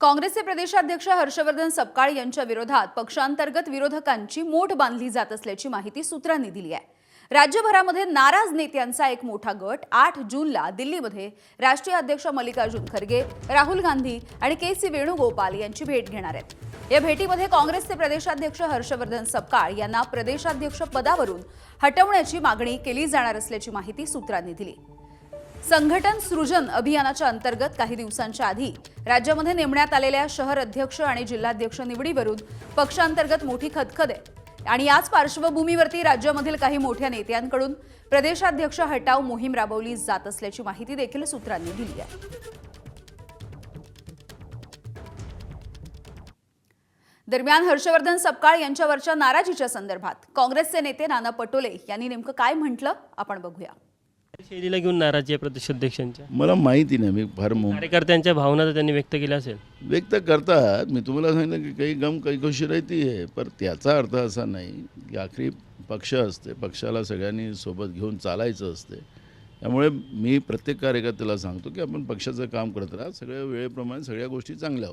काँग्रेसचे प्रदेशाध्यक्ष हर्षवर्धन सपकाळ यांच्या विरोधात पक्षांतर्गत विरोधकांची मोठ बांधली जात असल्याची माहिती सूत्रांनी दिली आहे। राज्यभरामध्ये नाराज नेत्यांचा एक मोठा गट 8 जूनला दिल्लीमध्ये राष्ट्रीय अध्यक्ष मल्लिकार्जुन खरगे, राहुल गांधी आणि के.सी. वेणुगोपाल यांची भेट घेणार आहेत। या भेटीमध्ये काँग्रेसचे प्रदेशाध्यक्ष हर्षवर्धन सपकाळ यांना प्रदेशाध्यक्ष पदावरून हटवण्याची मागणी केली जाणार असल्याची माहिती सूत्रांनी दिली। संघटन सृजन अभियानाच्या अंतर्गत काही दिवसांच्या आधी राज्यामध्ये नेमण्यात आलेल्या शहर अध्यक्ष आणि जिल्हाध्यक्ष निवडीवरून पक्षांतर्गत मोठी खदखद आहे आणि याच पार्श्वभूमीवरती राज्यामधील काही मोठ्या नेत्यांकडून प्रदेशाध्यक्ष हटाव मोहीम राबवली जात असल्याची माहिती देखील सूत्रांनी दिली आहे। दरम्यान हर्षवर्धन सपकाळ यांच्यावरच्या नाराजीच्या संदर्भात काँग्रेसचे नेते नाना पटोले यांनी नेमकं काय म्हटलं आपण बघूया। शैलीला घेऊन नाराजी आहे प्रदेशाध्यक्षांच्या। मला माहिती नाही, मी फार कार्यकर्त्यांच्या भावना तर त्यांनी व्यक्त केल्या असेल। व्यक्त करतात। मी तुम्हाला सांगितलं की काही गम काही खुशी राहती आहे, पर त्याचा अर्थ असा नाही की आखरी पक्ष असते, पक्षाला सगळ्यांनी सोबत घेऊन चालायचं असते। त्यामुळे मी प्रत्येक कार्यकर्त्याला सांगतो की आपण पक्षाचं काम करत राहा, सगळ्या वेळेप्रमाणे सगळ्या गोष्टी चांगल्या